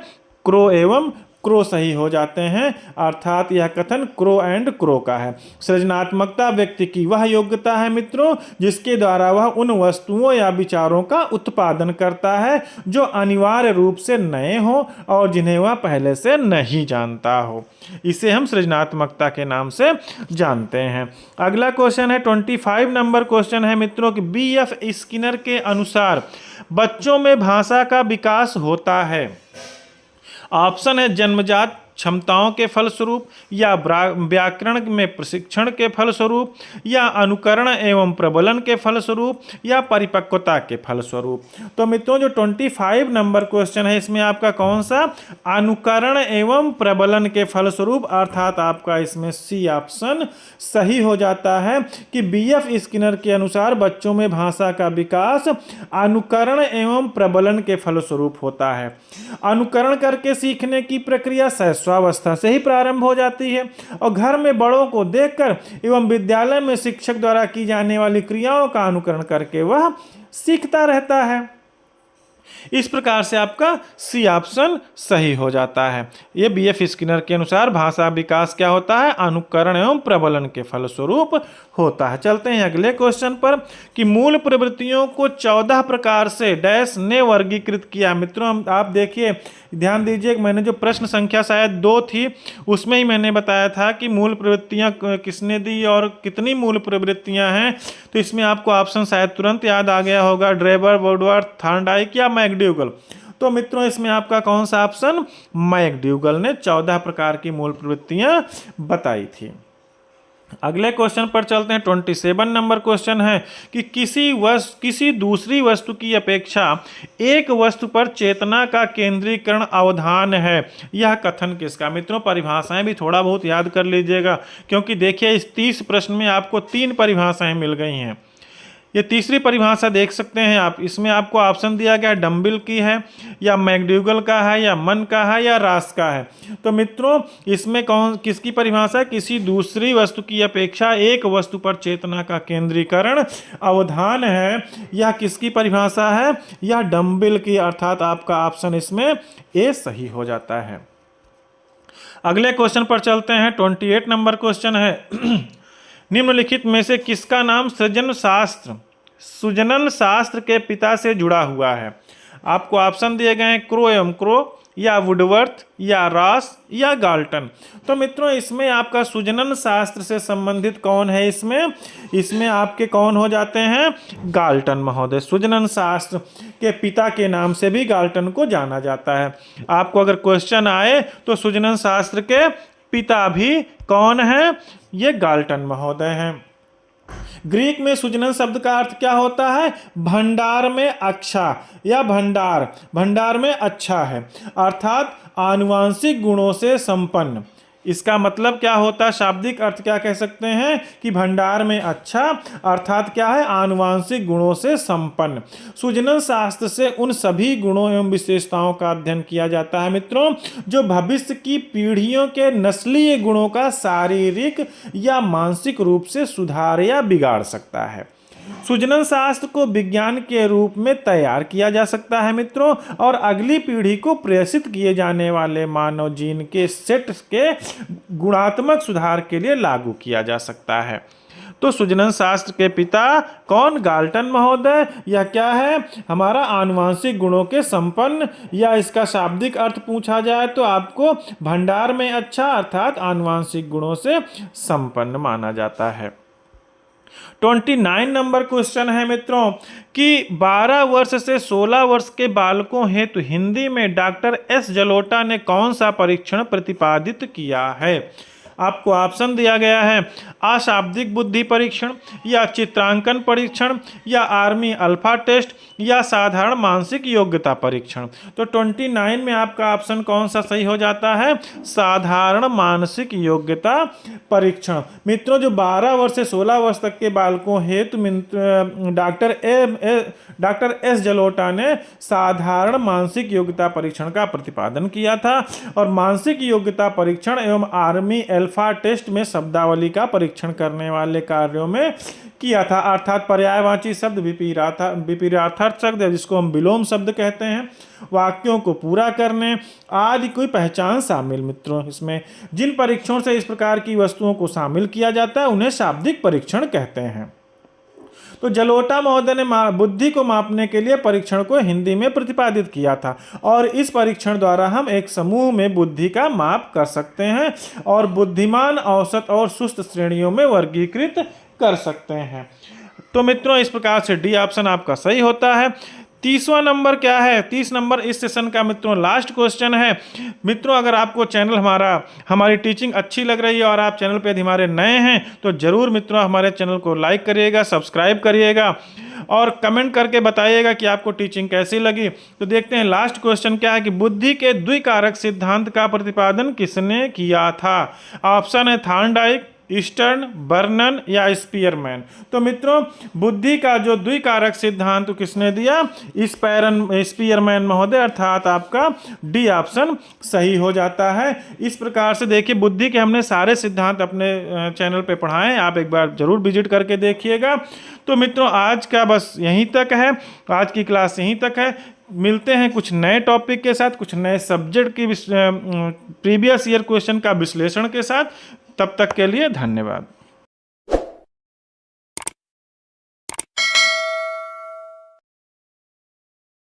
क्रो एवं क्रो सही हो जाते हैं, अर्थात यह कथन क्रो एंड क्रो का है। सृजनात्मकता व्यक्ति की वह योग्यता है मित्रों जिसके द्वारा वह उन वस्तुओं या विचारों का उत्पादन करता है जो अनिवार्य रूप से नए हो और जिन्हें वह पहले से नहीं जानता हो। इसे हम सृजनात्मकता के नाम से जानते हैं। अगला क्वेश्चन है 25 नंबर क्वेश्चन है मित्रों कि BF स्किनर के अनुसार बच्चों में भाषा का विकास होता है। ऑप्शन है जन्मजात क्षमताओं के फलस्वरूप, या व्याकरण में प्रशिक्षण के फलस्वरूप, या अनुकरण एवं प्रबलन के फलस्वरूप, या परिपक्वता के फलस्वरूप। तो मित्रों जो 25 नंबर क्वेश्चन है इसमें आपका कौन सा, अनुकरण एवं प्रबलन के फलस्वरूप, अर्थात आपका इसमें सी ऑप्शन सही हो जाता है कि बीएफ स्किनर के अनुसार बच्चों में भाषा का विकास अनुकरण एवं प्रबलन के फलस्वरूप होता है। अनुकरण करके सीखने की प्रक्रिया शैशवावस्था से ही प्रारंभ हो जाती है और घर में बड़ों को देखकर एवं विद्यालय में शिक्षक द्वारा की जाने वाली क्रियाओं का अनुकरण करके वह सीखता रहता है। इस प्रकार से आपका सी ऑप्शन सही हो जाता है। ये बीएफ स्किनर के अनुसार भाषा विकास क्या होता है, अनुकरण एवं प्रबलन के फलस्वरूप होता है। चलते हैं अगले क्वेश्चन पर कि मूल प्रवृत्तियों को 14 प्रकार से डैश ने वर्गीकृत किया। मित्रों आप देखिए, ध्यान दीजिए, मैंने जो प्रश्न संख्या शायद 2 थी उसमें ही मैंने बताया था कि मूल प्रवृत्तियां किसने दी और कितनी मूल प्रवृत्तियां हैं। तो इसमें आपको ऑप्शन शायद तुरंत याद आ गया होगा, ड्रेबर, वुडवर्थ, थॉर्नडाइक या मैकडूगल। तो मित्रों इसमें आपका कौन सा ऑप्शन, मैकडूगल ने 14 प्रकार की मूल प्रवृत्तियां बताई थी। अगले क्वेश्चन पर चलते हैं। 27 नंबर क्वेश्चन है कि किसी दूसरी वस्तु की अपेक्षा एक वस्तु पर चेतना का केंद्रीकरण अवधान है। यह कथन किसका। मित्रों परिभाषाएं भी थोड़ा बहुत याद कर लीजिएगा, क्योंकि देखिए इस 30 प्रश्न में आपको 3 परिभाषाएं मिल गई हैं। ये तीसरी परिभाषा देख सकते हैं आप, इसमें आपको ऑप्शन दिया गया डम्बिल की है, या मैकडूगल का है, या मन का है, या रास का है। तो मित्रों इसमें किसकी परिभाषा है, किसी दूसरी वस्तु की अपेक्षा एक वस्तु पर चेतना का केंद्रीकरण अवधान है। यह किसकी परिभाषा है, यह डम्बिल की, अर्थात आपका ऑप्शन इसमें ए सही हो जाता है। अगले क्वेश्चन पर चलते हैं। 28 नंबर क्वेश्चन है निम्नलिखित में से किसका नाम सुजनन शास्त्र के पिता से जुड़ा हुआ है। आपको ऑप्शन दिए गए हैं क्रो एवं क्रो, या वुडवर्थ, या रॉस, या गाल्टन। तो मित्रों इसमें आपका सुजनन शास्त्र से संबंधित कौन है, इसमें आपके कौन हो जाते हैं, गाल्टन महोदय। सुजनन शास्त्र के पिता के नाम से भी गाल्टन को जाना जाता है। आपको अगर क्वेश्चन आए तो सुजनन शास्त्र के पिता भी कौन है, ये गाल्टन महोदय हैं। ग्रीक में सुजनन शब्द का अर्थ क्या होता है, भंडार में अच्छा, या भंडार में अच्छा है, अर्थात आनुवांशिक गुणों से संपन्न। इसका मतलब क्या होता है, शाब्दिक अर्थ क्या कह सकते हैं कि भंडार में अच्छा अर्थात क्या है, आनुवांशिक गुणों से संपन्न। सुजनन शास्त्र से उन सभी गुणों एवं विशेषताओं का अध्ययन किया जाता है मित्रों जो भविष्य की पीढ़ियों के नस्लीय गुणों का शारीरिक या मानसिक रूप से सुधार या बिगाड़ सकता है। सुजनन शास्त्र को विज्ञान के रूप में तैयार किया जा सकता है मित्रों, और अगली पीढ़ी को प्रेषित किए जाने वाले मानव जीन के सेट के गुणात्मक सुधार के लिए लागू किया जा सकता है। तो सुजनन शास्त्र के पिता कौन, गाल्टन महोदय। यह क्या है, हमारा आनुवांशिक गुणों के संपन्न, या इसका शाब्दिक अर्थ पूछा जाए तो आपको भंडार में अच्छा अर्थात आनुवांशिक गुणों से संपन्न माना जाता है। 29 नंबर क्वेश्चन है मित्रों कि 12 वर्ष से 16 वर्ष के बालकों हेतु हिंदी में डॉक्टर एस जलोटा ने कौन सा परीक्षण प्रतिपादित किया है। आपको ऑप्शन दिया गया है अशाब्दिक बुद्धि परीक्षण, या चित्रांकन परीक्षण, या आर्मी अल्फा टेस्ट, या साधारण मानसिक योग्यता परीक्षण। तो 29 में आपका ऑप्शन कौन सा सही हो जाता है, साधारण मानसिक योग्यता परीक्षण। मित्रों जो 12 वर्ष से 16 वर्ष तक के बालकों हेतु डॉक्टर एस जलोटा ने साधारण मानसिक योग्यता परीक्षण का प्रतिपादन किया था, और मानसिक योग्यता परीक्षण एवं आर्मी अल्फा टेस्ट में शब्दावली का परीक्षण करने वाले कार्यों में किया था, अर्थात पर्यायवाची शब्द, विपरीतार्थक शब्द जिसको हम विलोम शब्द कहते हैं, वाक्यों को पूरा करने आदि कोई पहचान शामिल। मित्रों इसमें जिन परीक्षणों से इस प्रकार की वस्तुओं को शामिल किया जाता है उन्हें शाब्दिक परीक्षण कहते हैं। तो जलोटा महोदय ने बुद्धि को मापने के लिए परीक्षण को हिंदी में प्रतिपादित किया था, और इस परीक्षण द्वारा हम एक समूह में बुद्धि का माप कर सकते हैं और बुद्धिमान, औसत और सुस्त श्रेणियों में वर्गीकृत कर सकते हैं। तो मित्रों इस प्रकार से डी ऑप्शन आपका सही होता है। 30वां नंबर क्या है? 30 नंबर इस सेशन का मित्रों लास्ट क्वेश्चन है। मित्रों अगर आपको चैनल हमारी टीचिंग अच्छी लग रही है और आप चैनल पे यदि हमारे नए हैं तो जरूर मित्रों हमारे चैनल को लाइक करिएगा, सब्सक्राइब करिएगा और कमेंट करके बताइएगा कि आपको टीचिंग कैसी लगी। तो देखते हैं लास्ट क्वेश्चन क्या है कि बुद्धि के द्विकारक सिद्धांत का प्रतिपादन किसने किया था? ऑप्शन है थॉर्नडाइक, ईस्टर्न, बर्नन या स्पीयरमैन। तो मित्रों बुद्धि का जो द्विकारक सिद्धांत किसने दिया? स्पीयरमैन महोदय, अर्थात आपका डी ऑप्शन सही हो जाता है। इस प्रकार से देखिए बुद्धि के हमने सारे सिद्धांत अपने चैनल पे पढ़ाए हैं, आप एक बार जरूर विजिट करके देखिएगा। तो मित्रों आज का बस यहीं तक है, आज की क्लास यहीं तक है। मिलते हैं कुछ नए टॉपिक के साथ, कुछ नए सब्जेक्ट की प्रीवियस ईयर क्वेश्चन का विश्लेषण के साथ। तब तक के लिए धन्यवाद।